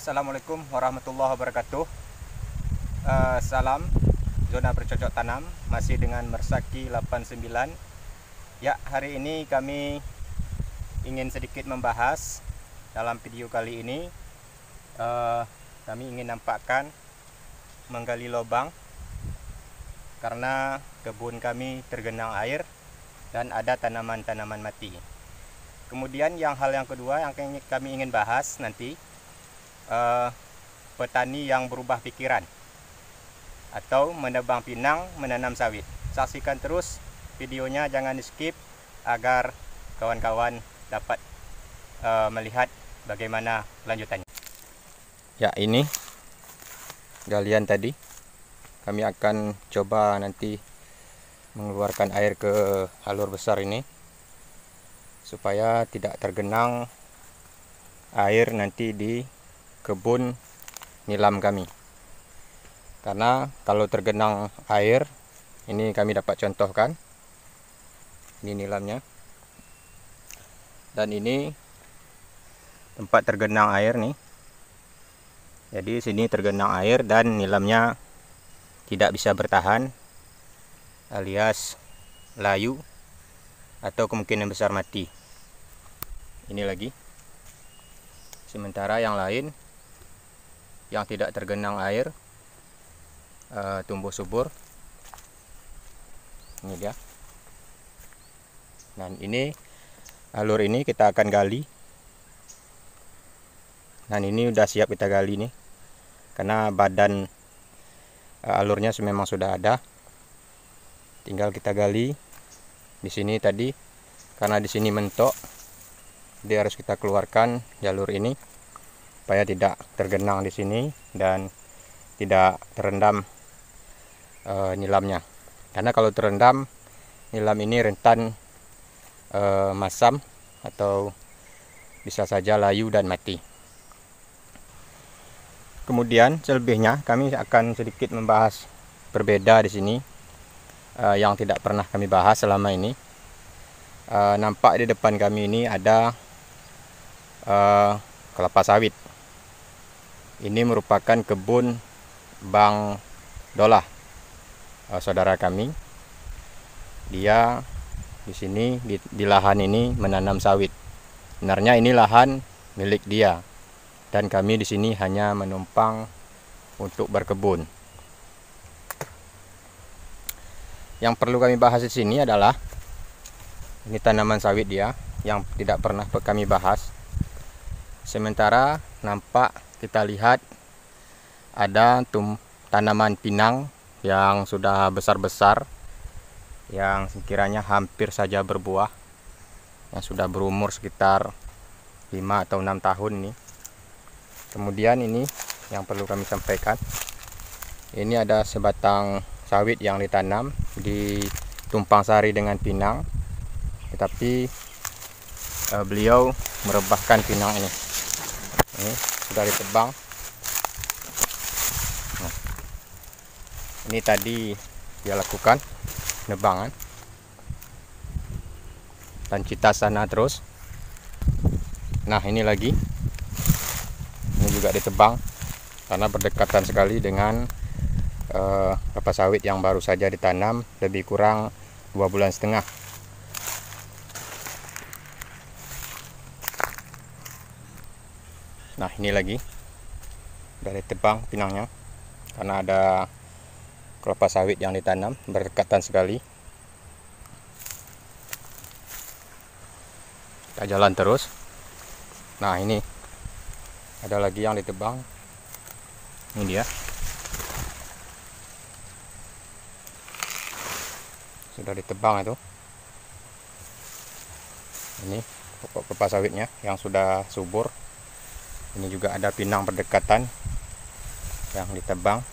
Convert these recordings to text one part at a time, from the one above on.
Assalamualaikum warahmatullahi wabarakatuh. Salam zona bercocok tanam, masih dengan Mersaki 89. Ya, hari ini kami ingin sedikit membahas dalam video kali ini. Kami ingin nampakkan menggali lubang karena kebun kami tergenang air dan ada tanaman-tanaman mati. Kemudian hal yang kedua yang kami ingin bahas nanti, petani yang berubah pikiran atau menebang pinang menanam sawit. Saksikan terus videonya, jangan di skip agar kawan-kawan dapat melihat bagaimana lanjutannya. Ya, ini galian tadi. Kami akan coba nanti mengeluarkan air ke alur besar ini supaya tidak tergenang air nanti di kebun nilam kami. Karena kalau tergenang air, ini kami dapat contohkan, ini nilamnya, dan ini tempat tergenang air nih. Jadi sini tergenang air dan nilamnya tidak bisa bertahan, alias layu atau kemungkinan besar mati. Ini lagi. Sementara yang lain yang tidak tergenang air tumbuh subur. Ini dia. Dan ini alur ini kita akan gali. Dan ini udah siap kita gali nih, karena badan alurnya memang sudah ada. Tinggal kita gali di sini tadi, karena di sini mentok, dia harus kita keluarkan jalur ini supaya tidak tergenang di sini dan tidak terendam nilamnya. Karena kalau terendam, nilam ini rentan masam atau bisa saja layu dan mati. Kemudian selebihnya kami akan sedikit membahas berbeda di sini yang tidak pernah kami bahas selama ini. Nampak di depan kami ini ada kelapa sawit. Ini merupakan kebun Bang Dolah, saudara kami. Dia di sini di lahan ini menanam sawit. Sebenarnya ini lahan milik dia, dan kami di sini hanya menumpang untuk berkebun. Yang perlu kami bahas di sini adalah ini tanaman sawit dia yang tidak pernah kami bahas. Sementara nampak kita lihat ada tanaman pinang yang sudah besar-besar, yang sekiranya hampir saja berbuah, yang sudah berumur sekitar 5 atau 6 tahun nih. Kemudian ini yang perlu kami sampaikan, ini ada sebatang sawit yang ditanam di tumpang sari dengan pinang, tetapi beliau merebahkan pinang ini. Ini sudah ditebang. Nah, ini tadi dia lakukan nebangan dan kita sana terus. Nah, ini lagi, ini juga ditebang karena berdekatan sekali dengan kelapa sawit yang baru saja ditanam lebih kurang 2,5 bulan. Nah, ini lagi dari tebang pinangnya karena ada kelapa sawit yang ditanam berdekatan sekali. Kita jalan terus. Nah, ini ada lagi yang ditebang. Ini dia. Sudah ditebang itu. Ini pokok kelapa sawitnya yang sudah subur. Ini juga ada pinang berdekatan yang ditebang.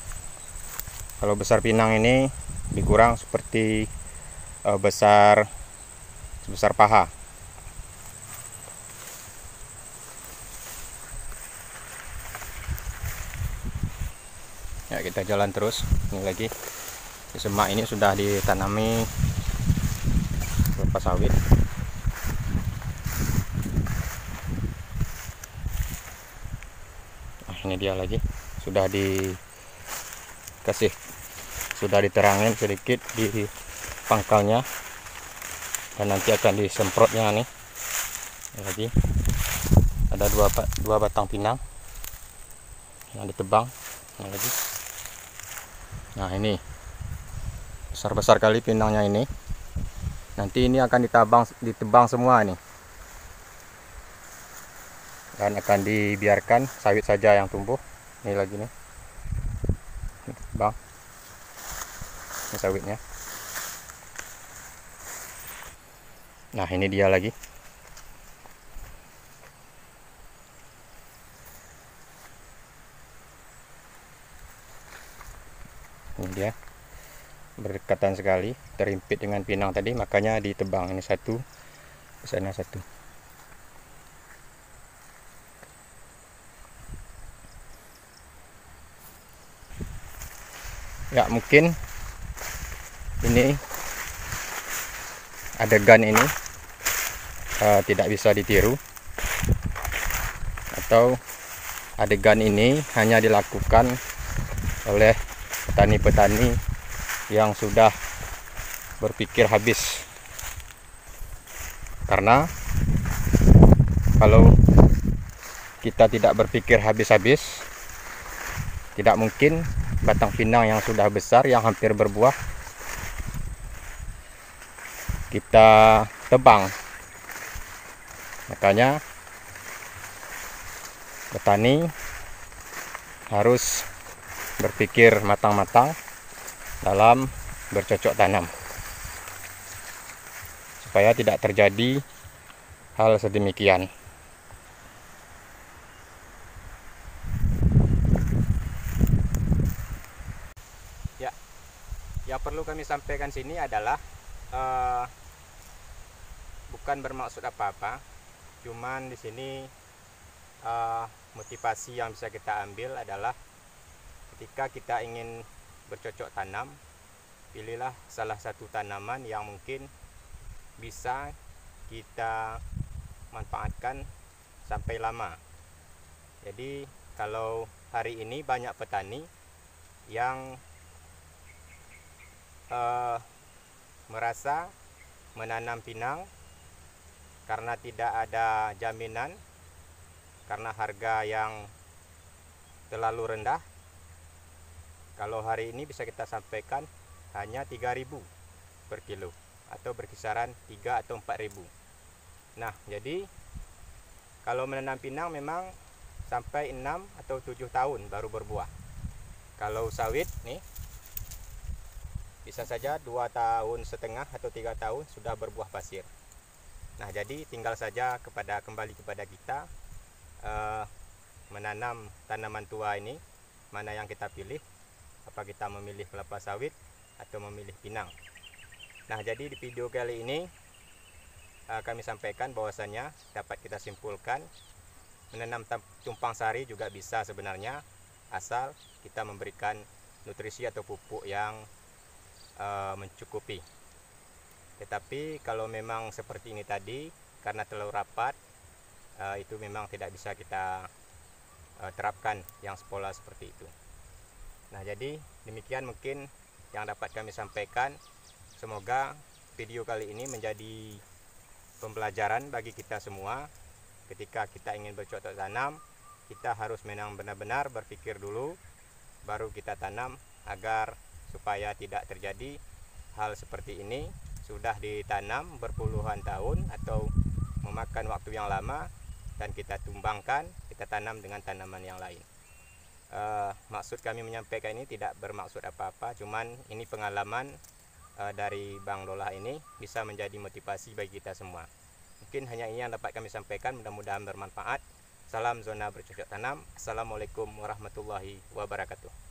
Kalau besar pinang ini dikurang seperti sebesar paha. Ya, kita jalan terus. Ini lagi di semak ini sudah ditanami kelapa sawit. ini dia lagi sudah diterangin sedikit di pangkalnya, dan nanti akan disemprotnya nih. Ini lagi ada dua batang pinang yang ditebang. Ini lagi. Nah, ini besar-besar kali pinangnya ini. Nanti ini akan ditebang semua nih, dan akan dibiarkan sawit saja yang tumbuh. Ini lagi nih, bang, ini sawitnya. Nah, ini dia lagi. Ini dia, berdekatan sekali, terimpit dengan pinang tadi, makanya ditebang. Ini satu, di sana satu. Ya, mungkin ini adegan ini tidak bisa ditiru, atau adegan ini hanya dilakukan oleh petani-petani yang sudah berpikir habis. Karena kalau kita tidak berpikir habis-habis, tidak mungkin batang pinang yang sudah besar, yang hampir berbuah, kita tebang. Makanya petani harus berpikir matang-matang dalam bercocok tanam, supaya tidak terjadi hal sedemikian. Ya, yang perlu kami sampaikan sini adalah bukan bermaksud apa-apa, cuman di sini motivasi yang bisa kita ambil adalah ketika kita ingin bercocok tanam, pilihlah salah satu tanaman yang mungkin bisa kita manfaatkan sampai lama. Jadi kalau hari ini banyak petani yang merasa menanam pinang karena tidak ada jaminan, karena harga yang terlalu rendah. Kalau hari ini bisa kita sampaikan hanya 3.000 per kilo, atau berkisaran 3 atau 4.000. Nah, jadi kalau menanam pinang memang sampai 6 atau 7 tahun baru berbuah. Kalau sawit nih bisa saja 2,5 tahun atau 3 tahun sudah berbuah pasir. Nah, jadi tinggal saja kembali kepada kita menanam tanaman tua ini, mana yang kita pilih, apa kita memilih kelapa sawit atau memilih pinang. Nah, jadi di video kali ini kami sampaikan bahwasannya dapat kita simpulkan menanam tumpang sari juga bisa sebenarnya, asal kita memberikan nutrisi atau pupuk yang mencukupi. Tetapi kalau memang seperti ini tadi, karena terlalu rapat, itu memang tidak bisa kita terapkan yang pola seperti itu. Nah, jadi demikian mungkin yang dapat kami sampaikan. Semoga video kali ini menjadi pembelajaran bagi kita semua. Ketika kita ingin bercocok tanam, kita harus memang benar-benar berpikir dulu, baru kita tanam, agar supaya tidak terjadi hal seperti ini. Sudah ditanam berpuluhan tahun atau memakan waktu yang lama, dan kita tumbangkan, kita tanam dengan tanaman yang lain. Maksud kami menyampaikan ini tidak bermaksud apa-apa, cuman ini pengalaman dari Bang Dolah ini bisa menjadi motivasi bagi kita semua. Mungkin hanya ini yang dapat kami sampaikan, mudah-mudahan bermanfaat. Salam zona bercocok tanam. Assalamualaikum warahmatullahi wabarakatuh.